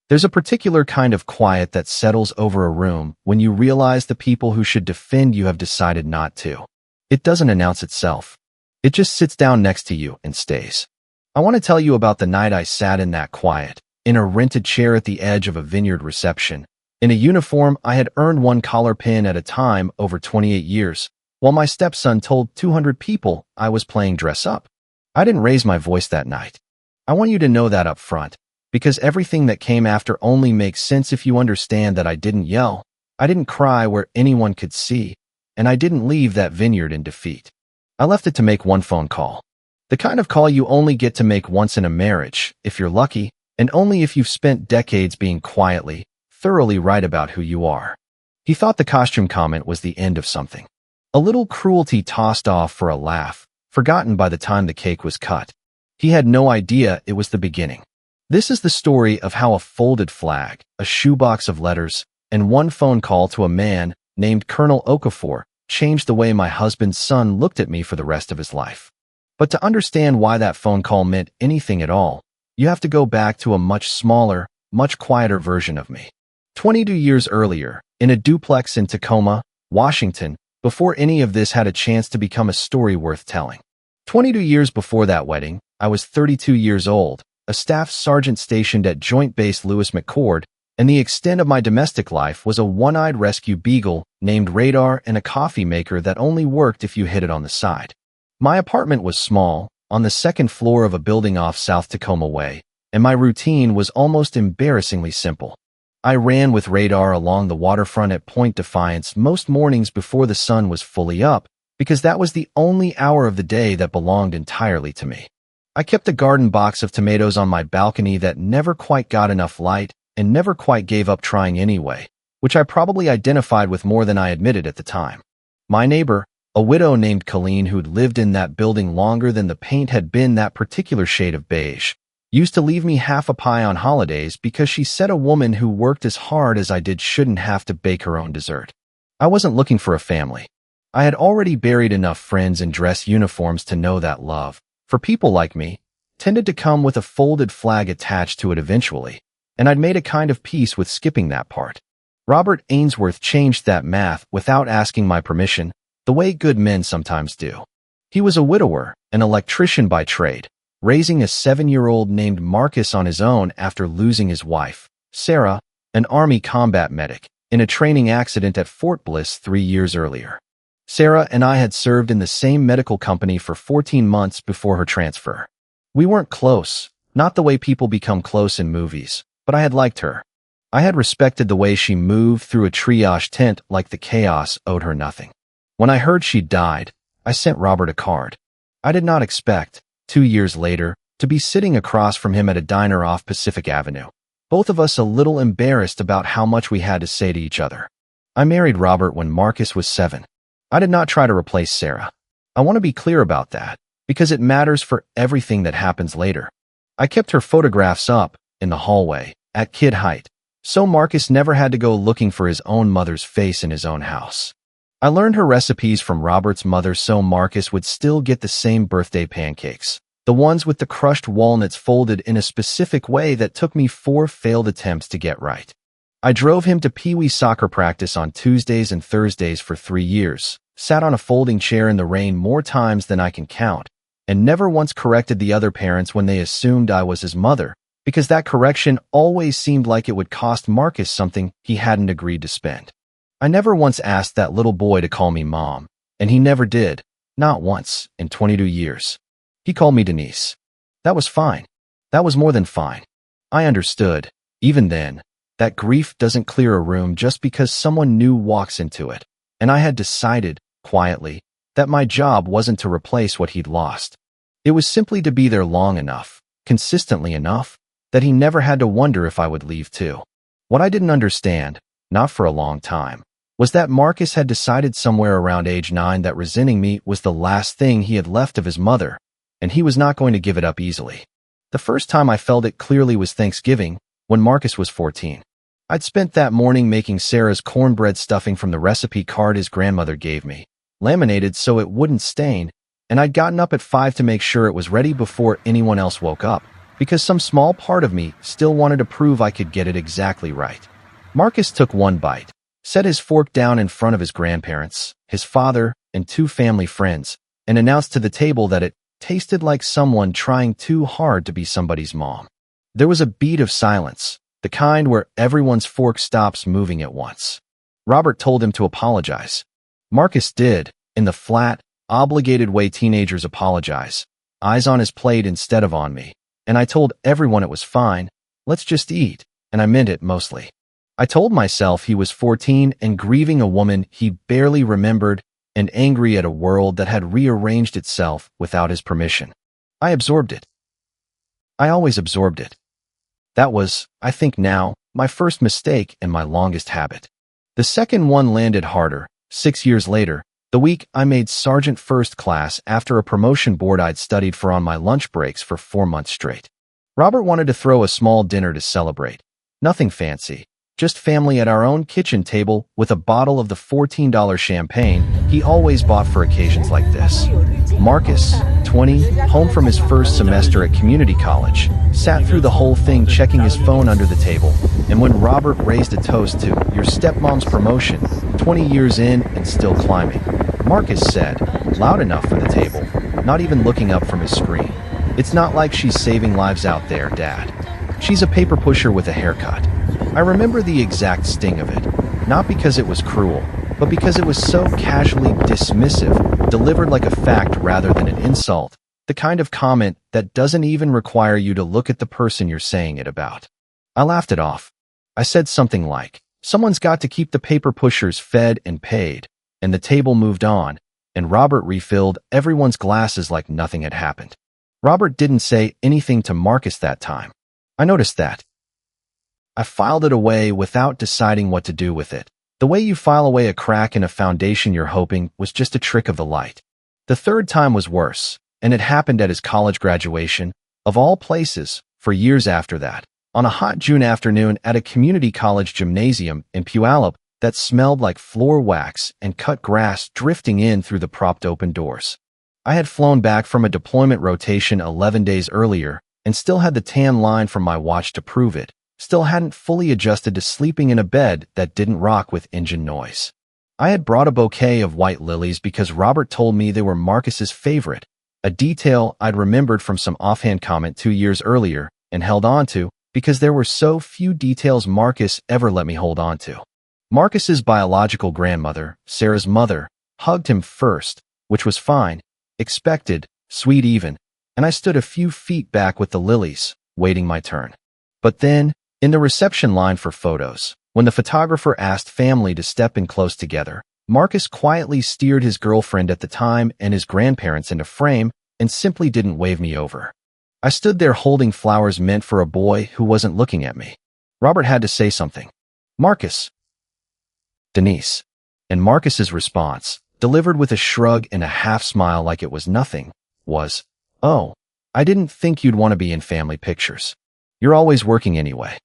There's a particular kind of quiet that settles over a room when you realize the people who should defend you have decided not to. It doesn't announce itself. It just sits down next to you and stays. I want to tell you about the night I sat in that quiet, in a rented chair at the edge of a vineyard reception, in a uniform I had earned one collar pin at a time over 28 years, while my stepson told 200 people I was playing dress up. I didn't raise my voice that night. I want you to know that up front, because everything that came after only makes sense if you understand that I didn't yell, I didn't cry where anyone could see, and I didn't leave that vineyard in defeat. I left it to make one phone call. The kind of call you only get to make once in a marriage, if you're lucky, and only if you've spent decades being quietly, thoroughly right about who you are. He thought the costume comment was the end of something. A little cruelty tossed off for a laugh, forgotten by the time the cake was cut. He had no idea it was the beginning. This is the story of how a folded flag, a shoebox of letters, and one phone call to a man named Colonel Okafor changed the way my husband's son looked at me for the rest of his life. But to understand why that phone call meant anything at all, you have to go back to a much smaller, much quieter version of me. 22 years earlier, in a duplex in Tacoma, Washington, before any of this had a chance to become a story worth telling. 22 years before that wedding, I was 32 years old, a staff sergeant stationed at Joint Base Lewis McChord, and the extent of my domestic life was a one-eyed rescue beagle named Radar and a coffee maker that only worked if you hit it on the side. My apartment was small, on the second floor of a building off South Tacoma Way, and my routine was almost embarrassingly simple. I ran with Radar along the waterfront at Point Defiance most mornings before the sun was fully up, because that was the only hour of the day that belonged entirely to me. I kept a garden box of tomatoes on my balcony that never quite got enough light and never quite gave up trying anyway, which I probably identified with more than I admitted at the time. My neighbor, a widow named Colleen who'd lived in that building longer than the paint had been that particular shade of beige, used to leave me half a pie on holidays because she said a woman who worked as hard as I did shouldn't have to bake her own dessert. I wasn't looking for a family. I had already buried enough friends in dress uniforms to know that love, for people like me, tended to come with a folded flag attached to it eventually, and I'd made a kind of peace with skipping that part. Robert Ainsworth changed that math without asking my permission, the way good men sometimes do. He was a widower, an electrician by trade, raising a 7-year-old named Marcus on his own after losing his wife, Sarah, an Army combat medic, in a training accident at Fort Bliss 3 years earlier. Sarah and I had served in the same medical company for 14 months before her transfer. We weren't close, not the way people become close in movies, but I had liked her. I had respected the way she moved through a triage tent like the chaos owed her nothing. When I heard she'd died, I sent Robert a card. I did not expect, 2 years later, to be sitting across from him at a diner off Pacific Avenue, both of us a little embarrassed about how much we had to say to each other. I married Robert when Marcus was 7. I did not try to replace Sarah. I want to be clear about that, because it matters for everything that happens later. I kept her photographs up, in the hallway, at kid height, so Marcus never had to go looking for his own mother's face in his own house. I learned her recipes from Robert's mother so Marcus would still get the same birthday pancakes, the ones with the crushed walnuts folded in a specific way that took me 4 failed attempts to get right. I drove him to Pee Wee soccer practice on Tuesdays and Thursdays for 3 years, sat on a folding chair in the rain more times than I can count, and never once corrected the other parents when they assumed I was his mother, because that correction always seemed like it would cost Marcus something he hadn't agreed to spend. I never once asked that little boy to call me Mom, and he never did, not once, in 22 years. He called me Denise. That was fine. That was more than fine. I understood, even then, that grief doesn't clear a room just because someone new walks into it, and I had decided, quietly, that my job wasn't to replace what he'd lost. It was simply to be there long enough, consistently enough, that he never had to wonder if I would leave too. What I didn't understand, not for a long time, was that Marcus had decided somewhere around age 9 that resenting me was the last thing he had left of his mother, and he was not going to give it up easily. The first time I felt it clearly was Thanksgiving, when Marcus was 14. I'd spent that morning making Sarah's cornbread stuffing from the recipe card his grandmother gave me, laminated so it wouldn't stain, and I'd gotten up at 5 to make sure it was ready before anyone else woke up. because some small part of me still wanted to prove I could get it exactly right. Marcus took one bite, set his fork down in front of his grandparents, his father, and two family friends, and announced to the table that it tasted like someone trying too hard to be somebody's mom. There was a beat of silence, the kind where everyone's fork stops moving at once. Robert told him to apologize. Marcus did, in the flat, obligated way teenagers apologize, eyes on his plate instead of on me, and I told everyone it was fine, let's just eat, and I meant it mostly. I told myself he was 14 and grieving a woman he barely remembered and angry at a world that had rearranged itself without his permission. I absorbed it. I always absorbed it. That was, I think now, my first mistake and my longest habit. The second one landed harder, 6 years later, the week I made Sergeant First Class after a promotion board I'd studied for on my lunch breaks for 4 months straight. Robert wanted to throw a small dinner to celebrate. Nothing fancy. Just family at our own kitchen table with a bottle of the $14 champagne he always bought for occasions like this. Marcus, 20, home from his first semester at community college, sat through the whole thing checking his phone under the table, and when Robert raised a toast to your stepmom's promotion, 20 years in and still climbing, Marcus said, loud enough for the table, not even looking up from his screen, "It's not like she's saving lives out there, Dad. She's a paper pusher with a haircut." I remember the exact sting of it, not because it was cruel, but because it was so casually dismissive, delivered like a fact rather than an insult, the kind of comment that doesn't even require you to look at the person you're saying it about. I laughed it off. I said something like, someone's got to keep the paper pushers fed and paid, and the table moved on, and Robert refilled everyone's glasses like nothing had happened. Robert didn't say anything to Marcus that time. I noticed that. I filed it away without deciding what to do with it. The way you file away a crack in a foundation you're hoping was just a trick of the light. The third time was worse, and it happened at his college graduation, of all places, for years after that, on a hot June afternoon at a community college gymnasium in Puyallup that smelled like floor wax and cut grass drifting in through the propped open doors. I had flown back from a deployment rotation 11 days earlier and still had the tan line from my watch to prove it. Still hadn't fully adjusted to sleeping in a bed that didn't rock with engine noise. I had brought a bouquet of white lilies because Robert told me they were Marcus's favorite, a detail I'd remembered from some offhand comment 2 years earlier and held on to because there were so few details Marcus ever let me hold on to. Marcus's biological grandmother, Sarah's mother, hugged him first, which was fine, expected, sweet even, and I stood a few feet back with the lilies, waiting my turn. But then, in the reception line for photos, when the photographer asked family to step in close together, Marcus quietly steered his girlfriend at the time and his grandparents into frame and simply didn't wave me over. I stood there holding flowers meant for a boy who wasn't looking at me. Robert had to say something. "Marcus." "Denise." And Marcus's response, delivered with a shrug and a half smile like it was nothing, was, "Oh, I didn't think you'd want to be in family pictures. You're always working anyway."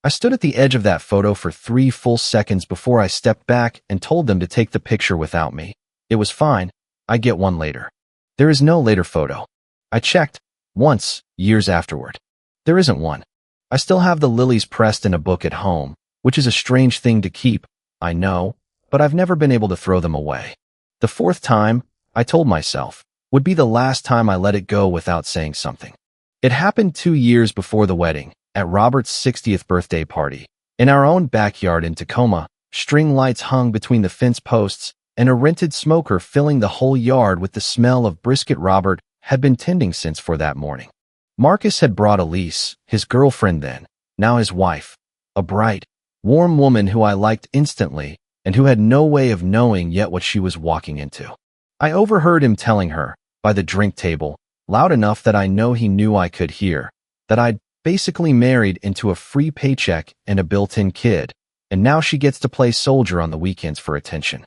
I stood at the edge of that photo for 3 full seconds before I stepped back and told them to take the picture without me. It was fine. I'd get one later. There is no later photo. I checked, once, years afterward. There isn't one. I still have the lilies pressed in a book at home, which is a strange thing to keep, I know, but I've never been able to throw them away. The fourth time, I told myself, would be the last time I let it go without saying something. It happened 2 years before the wedding, at Robert's 60th birthday party. In our own backyard in Tacoma, string lights hung between the fence posts, and a rented smoker filling the whole yard with the smell of brisket Robert had been tending since for that morning. Marcus had brought Elise, his girlfriend then, now his wife, a bright, warm woman who I liked instantly and who had no way of knowing yet what she was walking into. I overheard him telling her, by the drink table, loud enough that I know he knew I could hear, that I'd basically married into a free paycheck and a built-in kid, and now she gets to play soldier on the weekends for attention.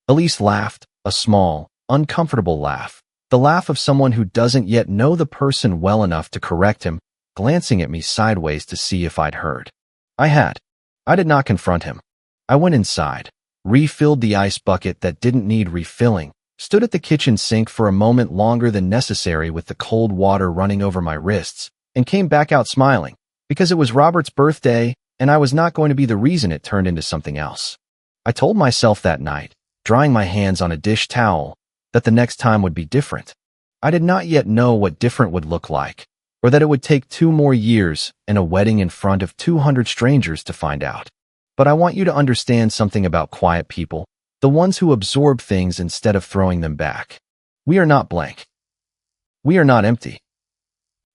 Elise laughed, a small, uncomfortable laugh, the laugh of someone who doesn't yet know the person well enough to correct him, glancing at me sideways to see if I'd heard. I had. I did not confront him. I went inside, refilled the ice bucket that didn't need refilling, stood at the kitchen sink for a moment longer than necessary with the cold water running over my wrists, and came back out smiling, because it was Robert's birthday and I was not going to be the reason it turned into something else. I told myself that night, drying my hands on a dish towel, that the next time would be different. I did not yet know what different would look like, or that it would take 2 more years and a wedding in front of 200 strangers to find out. But I want you to understand something about quiet people, the ones who absorb things instead of throwing them back. We are not blank. We are not empty.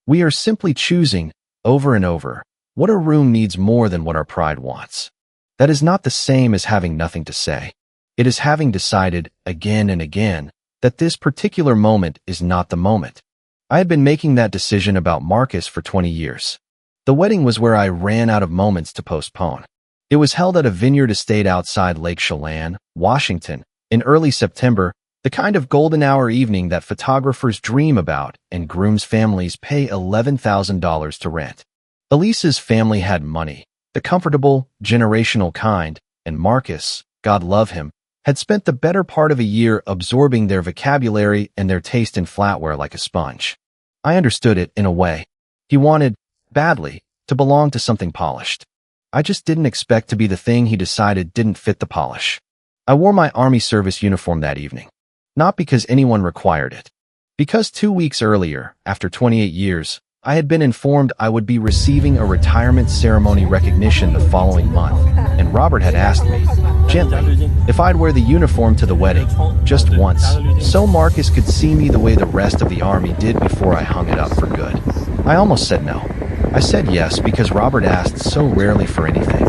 We are simply choosing, over and over, what a room needs more than what our pride wants. That is not the same as having nothing to say. It is having decided, again and again, that this particular moment is not the moment. I had been making that decision about Marcus for 20 years. The wedding was where I ran out of moments to postpone. It was held at a vineyard estate outside Lake Chelan, Washington, in early September, the kind of golden hour evening that photographers dream about and grooms' families pay $11,000 to rent. Elise's family had money, the comfortable, generational kind, and Marcus, God love him, had spent the better part of a year absorbing their vocabulary and their taste in flatware like a sponge. I understood it in a way. He wanted, badly, to belong to something polished. I just didn't expect to be the thing he decided didn't fit the polish. I wore my Army service uniform that evening. Not because anyone required it. Because 2 weeks earlier, after 28 years, I had been informed I would be receiving a retirement ceremony recognition the following month, and Robert had asked me, gently, if I'd wear the uniform to the wedding, just once, so Marcus could see me the way the rest of the Army did before I hung it up for good. I almost said no. I said yes because Robert asked so rarely for anything.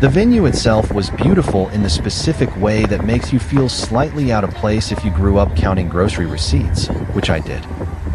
The venue itself was beautiful in the specific way that makes you feel slightly out of place if you grew up counting grocery receipts, which I did.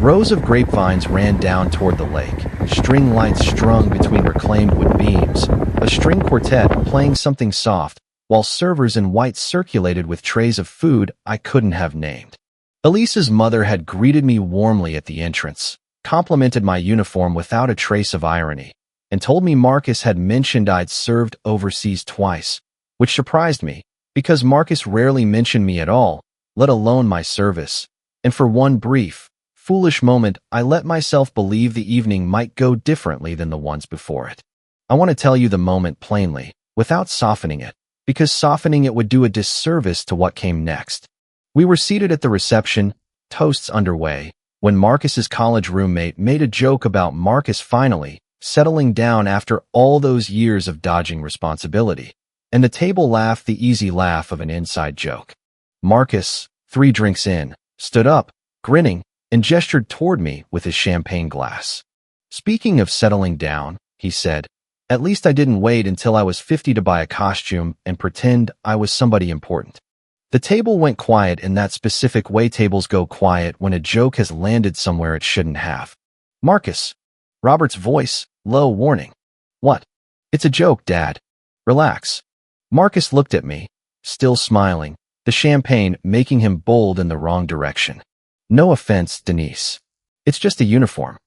Rows of grapevines ran down toward the lake, string lights strung between reclaimed wood beams, a string quartet playing something soft, while servers in white circulated with trays of food I couldn't have named. Elise's mother had greeted me warmly at the entrance, complimented my uniform without a trace of irony, and told me Marcus had mentioned I'd served overseas twice, which surprised me, because Marcus rarely mentioned me at all, let alone my service, and for one brief, foolish moment I let myself believe the evening might go differently than the ones before it. I want to tell you the moment plainly, without softening it, because softening it would do a disservice to what came next. We were seated at the reception, toasts underway, when Marcus's college roommate made a joke about Marcus finally settling down after all those years of dodging responsibility, and the table laughed the easy laugh of an inside joke. Marcus, 3 drinks in, stood up, grinning, and gestured toward me with his champagne glass. Speaking of settling down, he said, at least I didn't wait until I was 50 to buy a costume and pretend I was somebody important. The table went quiet in that specific way tables go quiet when a joke has landed somewhere it shouldn't have. Marcus. Robert's voice, low warning. What? It's a joke, Dad. Relax. Marcus looked at me, still smiling, the champagne making him bold in the wrong direction. No offense, Denise. It's just a uniform.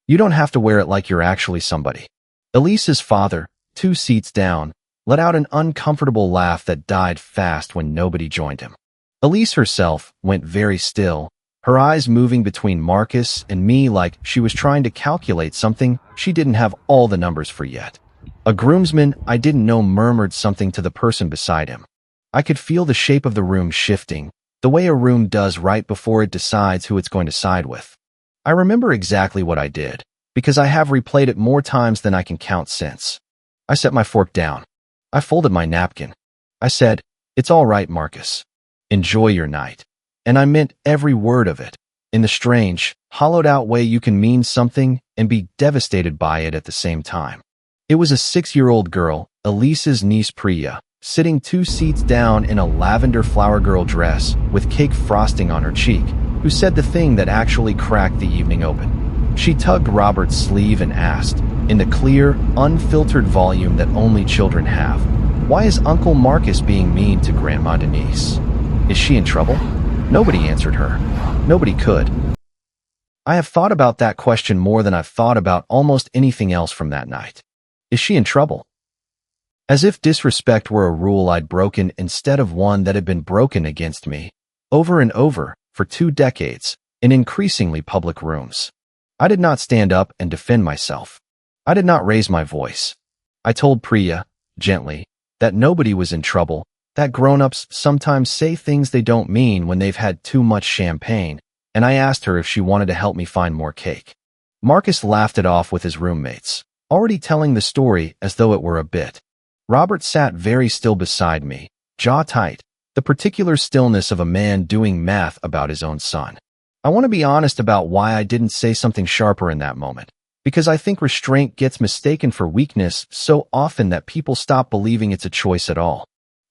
You don't have to wear it like you're actually somebody. Elise's father, 2 seats down, let out an uncomfortable laugh that died fast when nobody joined him. Elise herself went very still, her eyes moving between Marcus and me like she was trying to calculate something she didn't have all the numbers for yet. A groomsman I didn't know murmured something to the person beside him. I could feel the shape of the room shifting, the way a room does right before it decides who it's going to side with. I remember exactly what I did, because I have replayed it more times than I can count since. I set my fork down. I folded my napkin. I said, it's all right, Marcus. Enjoy your night. And I meant every word of it, in the strange, hollowed-out way you can mean something and be devastated by it at the same time. It was a 6-year-old girl, Elise's niece Priya, sitting 2 seats down in a lavender flower girl dress with cake frosting on her cheek, who said the thing that actually cracked the evening open. She tugged Robert's sleeve and asked, in the clear, unfiltered volume that only children have, why is Uncle Marcus being mean to Grandma Denise? Is she in trouble? Nobody answered her. Nobody could. I have thought about that question more than I've thought about almost anything else from that night. Is she in trouble? As if disrespect were a rule I'd broken instead of one that had been broken against me, over and over, for 2 decades, in increasingly public rooms. I did not stand up and defend myself. I did not raise my voice. I told Priya, gently, that nobody was in trouble, that grown-ups sometimes say things they don't mean when they've had too much champagne, and I asked her if she wanted to help me find more cake. Marcus laughed it off with his roommates, already telling the story as though it were a bit. Robert sat very still beside me, jaw tight, the particular stillness of a man doing math about his own son. I want to be honest about why I didn't say something sharper in that moment, because I think restraint gets mistaken for weakness so often that people stop believing it's a choice at all.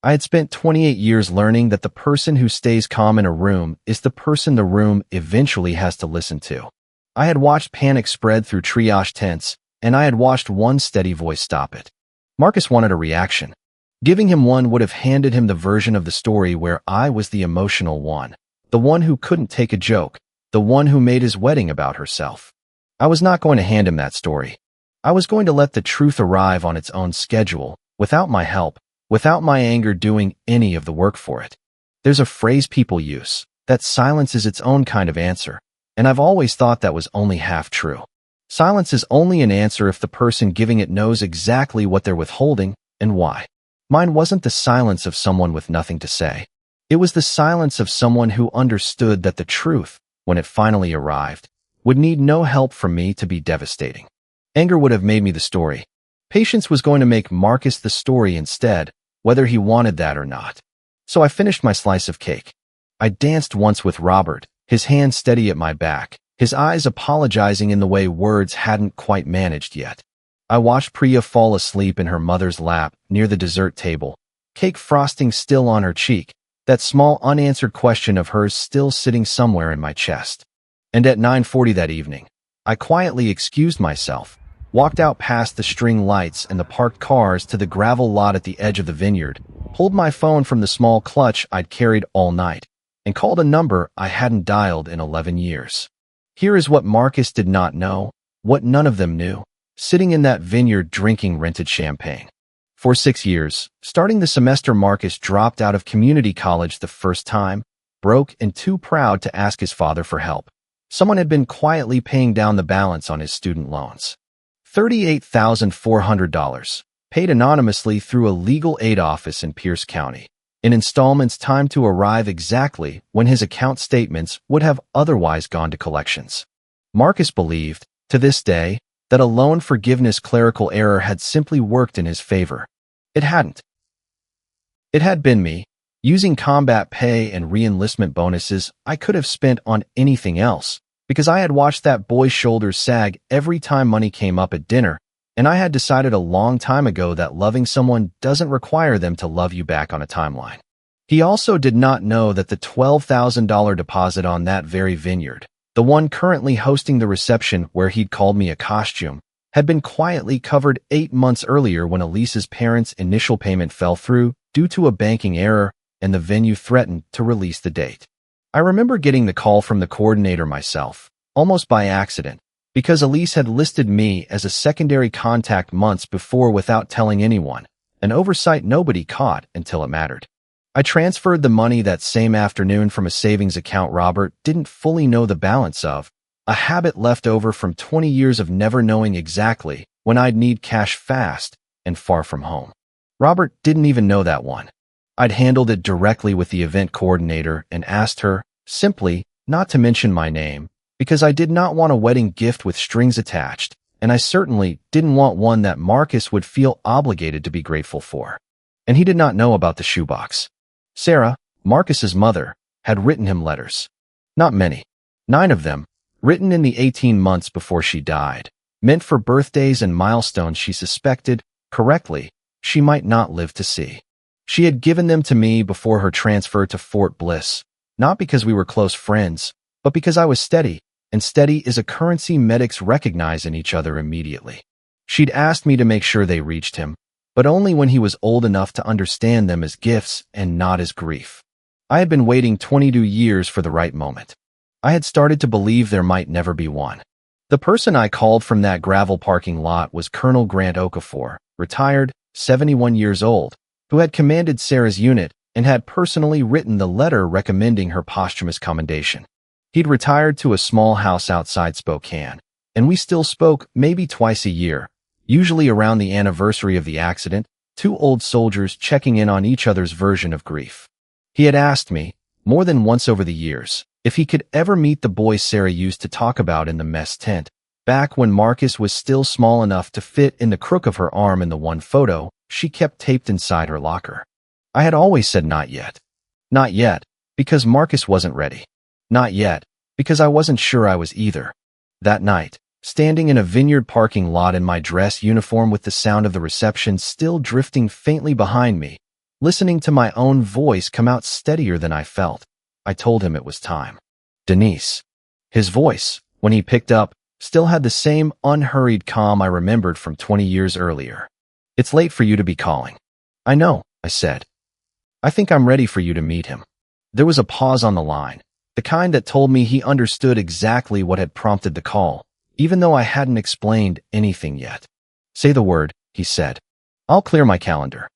I had spent 28 years learning that the person who stays calm in a room is the person the room eventually has to listen to. I had watched panic spread through triage tents, and I had watched one steady voice stop it. Marcus wanted a reaction. Giving him one would have handed him the version of the story where I was the emotional one, the one who couldn't take a joke, the one who made his wedding about herself. I was not going to hand him that story. I was going to let the truth arrive on its own schedule, without my help, without my anger doing any of the work for it. There's a phrase people use, that silence is its own kind of answer, and I've always thought that was only half true. Silence is only an answer if the person giving it knows exactly what they're withholding and why. Mine wasn't the silence of someone with nothing to say. It was the silence of someone who understood that the truth, when it finally arrived, would need no help from me to be devastating. Anger would have made me the story. Patience was going to make Marcus the story instead, whether he wanted that or not. So I finished my slice of cake. I danced once with Robert, his hand steady at my back, his eyes apologizing in the way words hadn't quite managed yet. I watched Priya fall asleep in her mother's lap near the dessert table, cake frosting still on her cheek, that small unanswered question of hers still sitting somewhere in my chest. And at 9:40 that evening, I quietly excused myself, walked out past the string lights and the parked cars to the gravel lot at the edge of the vineyard, pulled my phone from the small clutch I'd carried all night, and called a number I hadn't dialed in 11 years. Here is what Marcus did not know, what none of them knew, sitting in that vineyard drinking rented champagne. For 6 years, starting the semester, Marcus dropped out of community college the first time, broke and too proud to ask his father for help. Someone had been quietly paying down the balance on his student loans. $38,400, paid anonymously through a legal aid office in Pierce County, in installments timed to arrive exactly when his account statements would have otherwise gone to collections. Marcus believed, to this day, that a loan forgiveness clerical error had simply worked in his favor. It hadn't. It had been me. Using combat pay and re-enlistment bonuses I could have spent on anything else, because I had watched that boy's shoulders sag every time money came up at dinner, and I had decided a long time ago that loving someone doesn't require them to love you back on a timeline. He also did not know that the $12,000 deposit on that very vineyard, the one currently hosting the reception where he'd called me a costume, had been quietly covered 8 months earlier when Elise's parents' initial payment fell through due to a banking error, and the venue threatened to release the date. I remember getting the call from the coordinator myself, almost by accident, because Elise had listed me as a secondary contact months before without telling anyone, an oversight nobody caught until it mattered. I transferred the money that same afternoon from a savings account Robert didn't fully know the balance of, a habit left over from 20 years of never knowing exactly when I'd need cash fast and far from home. Robert didn't even know that one. I'd handled it directly with the event coordinator and asked her, simply, not to mention my name, because I did not want a wedding gift with strings attached, and I certainly didn't want one that Marcus would feel obligated to be grateful for. And he did not know about the shoebox. Sarah, Marcus's mother, had written him letters. Not many. 9 of them, written in the 18 months before she died, meant for birthdays and milestones she suspected, correctly, she might not live to see. She had given them to me before her transfer to Fort Bliss, not because we were close friends, but because I was steady, and steady is a currency medics recognize in each other immediately. She'd asked me to make sure they reached him, but only when he was old enough to understand them as gifts and not as grief. I had been waiting 22 years for the right moment. I had started to believe there might never be one. The person I called from that gravel parking lot was Colonel Grant Okafor, retired, 71 years old, who had commanded Sarah's unit and had personally written the letter recommending her posthumous commendation. He'd retired to a small house outside Spokane, and we still spoke maybe twice a year, usually around the anniversary of the accident, two old soldiers checking in on each other's version of grief. He had asked me, more than once over the years, if he could ever meet the boy Sarah used to talk about in the mess tent, back when Marcus was still small enough to fit in the crook of her arm in the one photo she kept taped inside her locker. I had always said not yet. Not yet, because Marcus wasn't ready. Not yet, because I wasn't sure I was either. That night, standing in a vineyard parking lot in my dress uniform with the sound of the reception still drifting faintly behind me, listening to my own voice come out steadier than I felt, I told him it was time. Denise. His voice, when he picked up, still had the same unhurried calm I remembered from 20 years earlier. It's late for you to be calling. I know, I said. I think I'm ready for you to meet him. There was a pause on the line, the kind that told me he understood exactly what had prompted the call, even though I hadn't explained anything yet. Say the word, he said. I'll clear my calendar.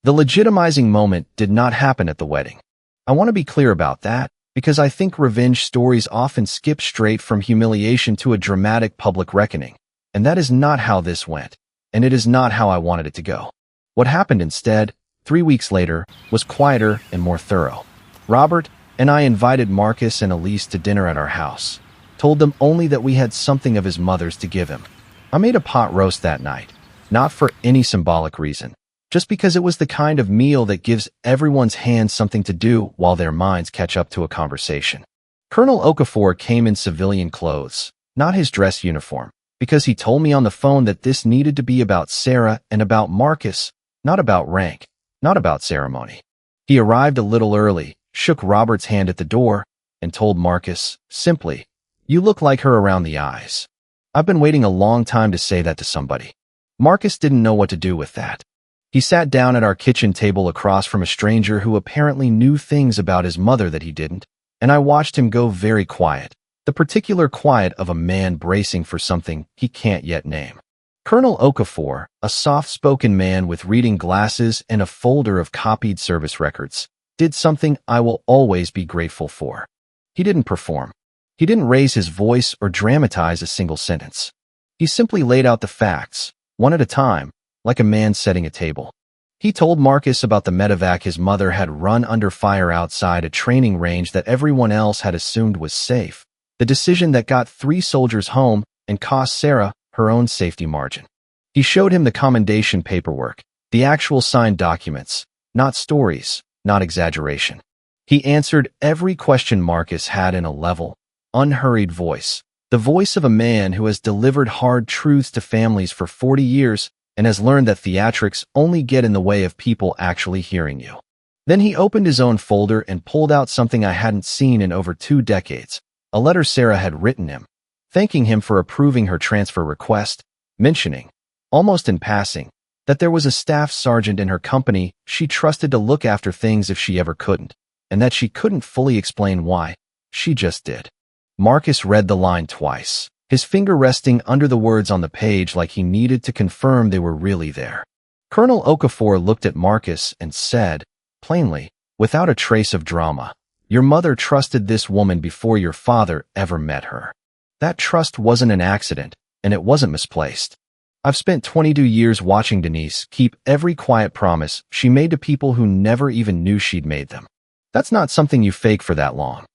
The legitimizing moment did not happen at the wedding. I want to be clear about that, because I think revenge stories often skip straight from humiliation to a dramatic public reckoning, and that is not how this went, and it is not how I wanted it to go. What happened instead, 3 weeks later, was quieter and more thorough. Robert and I invited Marcus and Elise to dinner at our house, told them only that we had something of his mother's to give him. I made a pot roast that night, not for any symbolic reason, just because it was the kind of meal that gives everyone's hands something to do while their minds catch up to a conversation. Colonel Okafor came in civilian clothes, not his dress uniform, because he told me on the phone that this needed to be about Sarah and about Marcus, not about rank, not about ceremony. He arrived a little early, shook Robert's hand at the door, and told Marcus, simply, "You look like her around the eyes." I've been waiting a long time to say that to somebody. Marcus didn't know what to do with that. He sat down at our kitchen table across from a stranger who apparently knew things about his mother that he didn't, and I watched him go very quiet, the particular quiet of a man bracing for something he can't yet name. Colonel Okafor, a soft-spoken man with reading glasses and a folder of copied service records, did something I will always be grateful for. He didn't perform. He didn't raise his voice or dramatize a single sentence. He simply laid out the facts, one at a time, like a man setting a table. He told Marcus about the medevac his mother had run under fire outside a training range that everyone else had assumed was safe, the decision that got 3 soldiers home and cost Sarah her own safety margin. He showed him the commendation paperwork, the actual signed documents, not stories, not exaggeration. He answered every question Marcus had in a level, unhurried voice, the voice of a man who has delivered hard truths to families for 40 years and has learned that theatrics only get in the way of people actually hearing you. Then he opened his own folder and pulled out something I hadn't seen in over 2 decades, a letter Sarah had written him, thanking him for approving her transfer request, mentioning, almost in passing, that there was a staff sergeant in her company she trusted to look after things if she ever couldn't, and that she couldn't fully explain why, she just did. Marcus read the line twice, his finger resting under the words on the page like he needed to confirm they were really there. Colonel Okafor looked at Marcus and said, plainly, without a trace of drama, "Your mother trusted this woman before your father ever met her. That trust wasn't an accident, and it wasn't misplaced. I've spent 22 years watching Denise keep every quiet promise she made to people who never even knew she'd made them. That's not something you fake for that long.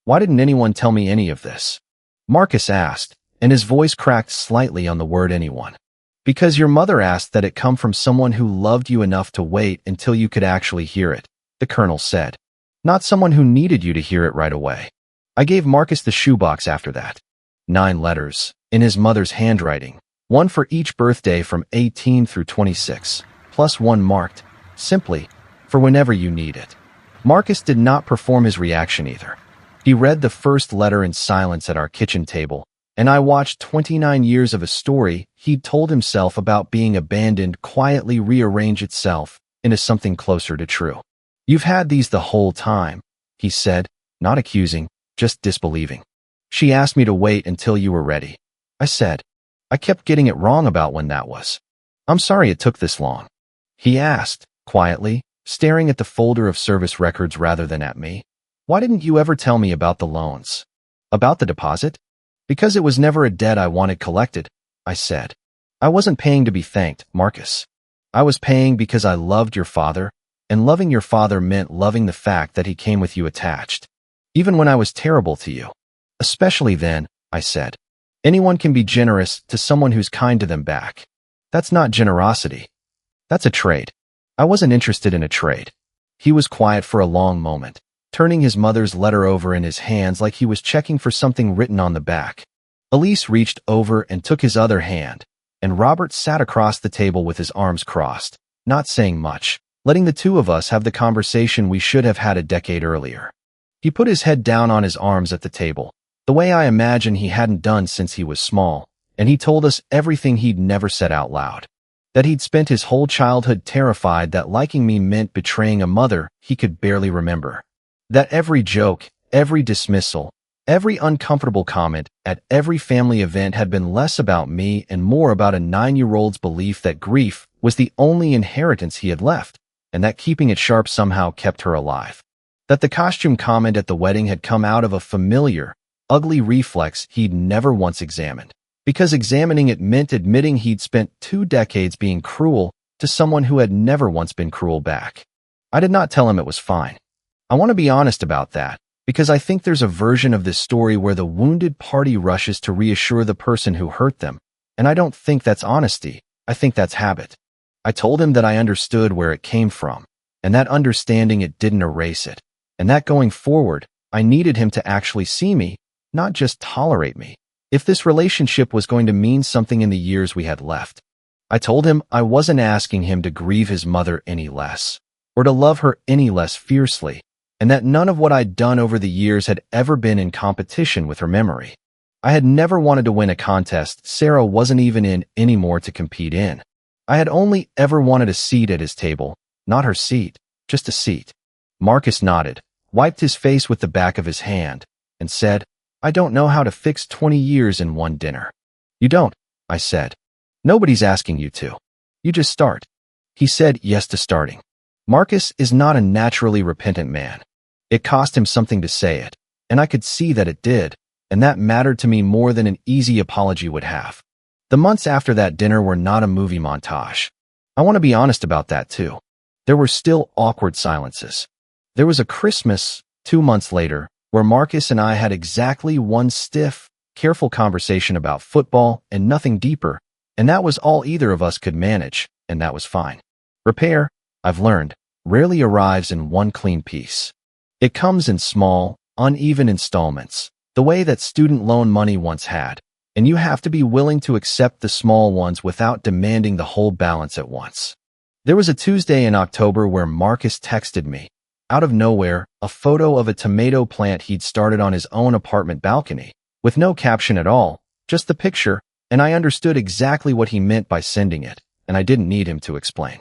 Why didn't anyone tell me any of this?" Marcus asked, and his voice cracked slightly on the word anyone. "Because your mother asked that it come from someone who loved you enough to wait until you could actually hear it," the colonel said. "Not someone who needed you to hear it right away." I gave Marcus the shoebox after that. 9 letters, in his mother's handwriting, one for each birthday from 18 through 26, plus one marked, simply, for whenever you need it. Marcus did not perform his reaction either. He read the first letter in silence at our kitchen table, and I watched 29 years of a story he'd told himself about being abandoned quietly rearrange itself into something closer to true. "You've had these the whole time," he said, not accusing, just disbelieving. "She asked me to wait until you were ready," I said. "I kept getting it wrong about when that was. I'm sorry it took this long." He asked, quietly, staring at the folder of service records rather than at me, "Why didn't you ever tell me about the loans? About the deposit?" Because it was never a debt I wanted collected, I said. I wasn't paying to be thanked, Marcus. I was paying because I loved your father, and loving your father meant loving the fact that he came with you attached. Even when I was terrible to you. Especially then, I said. Anyone can be generous to someone who's kind to them back. That's not generosity. That's a trade. I wasn't interested in a trade. He was quiet for a long moment, turning his mother's letter over in his hands like he was checking for something written on the back. Elise reached over and took his other hand, and Robert sat across the table with his arms crossed, not saying much, letting the two of us have the conversation we should have had a decade earlier. He put his head down on his arms at the table, the way I imagine he hadn't done since he was small, and he told us everything he'd never said out loud. That he'd spent his whole childhood terrified that liking me meant betraying a mother he could barely remember. That every joke, every dismissal, every uncomfortable comment at every family event had been less about me and more about a 9-year-old's belief that grief was the only inheritance he had left, and that keeping it sharp somehow kept her alive. That the costume comment at the wedding had come out of a familiar, ugly reflex he'd never once examined, because examining it meant admitting he'd spent 2 decades being cruel to someone who had never once been cruel back. I did not tell him it was fine. I want to be honest about that, because I think there's a version of this story where the wounded party rushes to reassure the person who hurt them, and I don't think that's honesty, I think that's habit. I told him that I understood where it came from, and that understanding it didn't erase it, and that going forward, I needed him to actually see me, not just tolerate me, if this relationship was going to mean something in the years we had left. I told him I wasn't asking him to grieve his mother any less, or to love her any less fiercely, and that none of what I'd done over the years had ever been in competition with her memory. I had never wanted to win a contest Sarah wasn't even in anymore to compete in. I had only ever wanted a seat at his table, not her seat, just a seat. Marcus nodded, wiped his face with the back of his hand, and said, I don't know how to fix 20 years in one dinner. You don't, I said. Nobody's asking you to. You just start. He said yes to starting. Marcus is not a naturally repentant man. It cost him something to say it, and I could see that it did, and that mattered to me more than an easy apology would have. The months after that dinner were not a movie montage. I want to be honest about that too. There were still awkward silences. There was a Christmas, 2 months later, where Marcus and I had exactly one stiff, careful conversation about football and nothing deeper, and that was all either of us could manage, and that was fine. Repair, I've learned, rarely arrives in one clean piece. It comes in small, uneven installments, the way that student loan money once had, and you have to be willing to accept the small ones without demanding the whole balance at once. There was a Tuesday in October where Marcus texted me, out of nowhere, a photo of a tomato plant he'd started on his own apartment balcony, with no caption at all, just the picture, and I understood exactly what he meant by sending it, and I didn't need him to explain.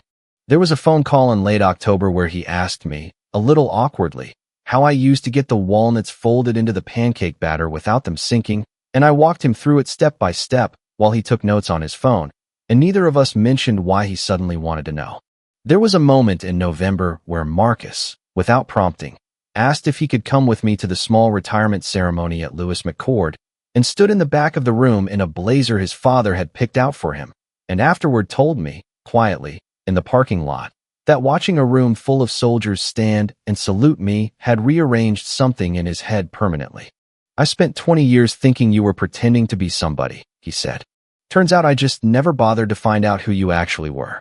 There was a phone call in late October where he asked me, a little awkwardly, how I used to get the walnuts folded into the pancake batter without them sinking, and I walked him through it step by step while he took notes on his phone, and neither of us mentioned why he suddenly wanted to know. There was a moment in November where Marcus, without prompting, asked if he could come with me to the small retirement ceremony at Lewis McCord, and stood in the back of the room in a blazer his father had picked out for him, and afterward told me, quietly, in the parking lot, that watching a room full of soldiers stand and salute me had rearranged something in his head permanently. I spent 20 years thinking you were pretending to be somebody, he said. Turns out I just never bothered to find out who you actually were.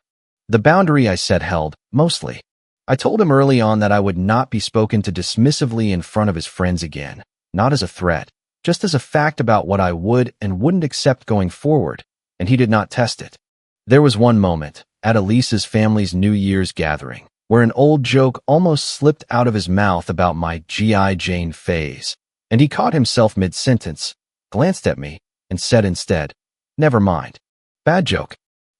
The boundary I set held, mostly. I told him early on that I would not be spoken to dismissively in front of his friends again, not as a threat, just as a fact about what I would and wouldn't accept going forward, and he did not test it. There was one moment, at Elise's family's New Year's gathering, where an old joke almost slipped out of his mouth about my G.I. Jane phase, and he caught himself mid-sentence, glanced at me, and said instead, "Never mind. Bad joke."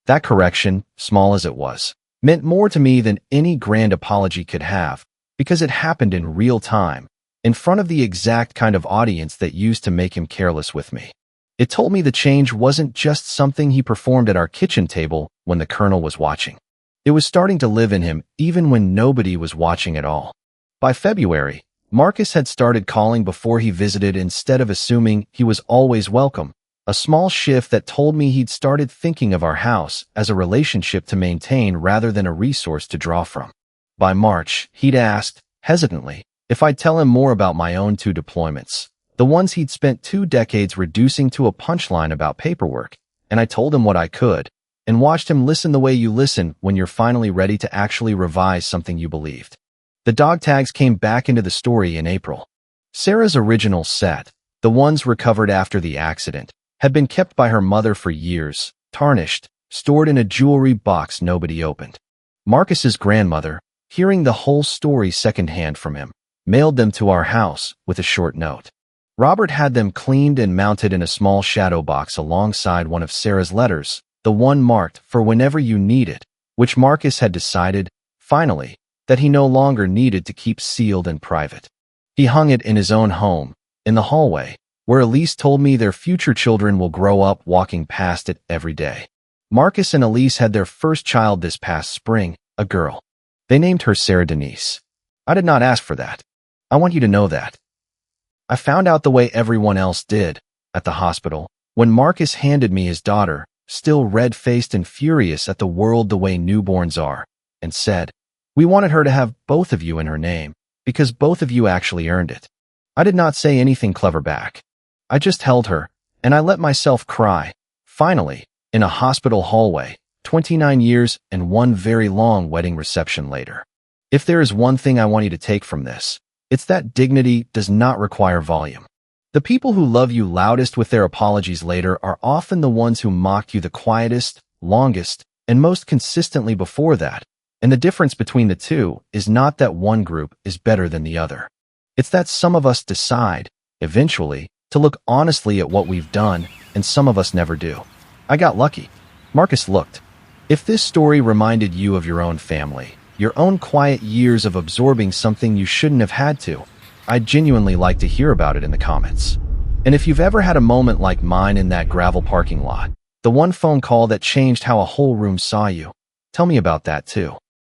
That correction, small as it was, meant more to me than any grand apology could have, because it happened in real time, in front of the exact kind of audience that used to make him careless with me. It told me the change wasn't just something he performed at our kitchen table when the Colonel was watching. It was starting to live in him even when nobody was watching at all. By February, Marcus had started calling before he visited instead of assuming he was always welcome. A small shift that told me he'd started thinking of our house as a relationship to maintain rather than a resource to draw from. By March, he'd asked, hesitantly, if I'd tell him more about my own 2 deployments, the ones he'd spent 2 decades reducing to a punchline about paperwork, and I told him what I could, and watched him listen the way you listen when you're finally ready to actually revise something you believed. The dog tags came back into the story in April. Sarah's original set, the ones recovered after the accident, had been kept by her mother for years, tarnished, stored in a jewelry box nobody opened. Marcus's grandmother, hearing the whole story secondhand from him, mailed them to our house with a short note. Robert had them cleaned and mounted in a small shadow box alongside one of Sarah's letters, the one marked for whenever you need it, which Marcus had decided, finally, that he no longer needed to keep sealed and private. He hung it in his own home, in the hallway, where Elise told me their future children will grow up walking past it every day. Marcus and Elise had their first child this past spring, a girl. They named her Sarah Denise. I did not ask for that. I want you to know that. I found out the way everyone else did, at the hospital, when Marcus handed me his daughter, still red-faced and furious at the world the way newborns are, and said, "We wanted her to have both of you in her name, because both of you actually earned it." I did not say anything clever back. I just held her, and I let myself cry, finally, in a hospital hallway, 29 years and one very long wedding reception later. If there is one thing I want you to take from this, it's that dignity does not require volume. The people who love you loudest with their apologies later are often the ones who mocked you the quietest, longest, and most consistently before that, and the difference between the two is not that one group is better than the other. It's that some of us decide, eventually, to look honestly at what we've done, and some of us never do. I got lucky. Marcus looked. If this story reminded you of your own family, your own quiet years of absorbing something you shouldn't have had to, I'd genuinely like to hear about it in the comments. And if you've ever had a moment like mine in that gravel parking lot, the one phone call that changed how a whole room saw you, tell me about that too.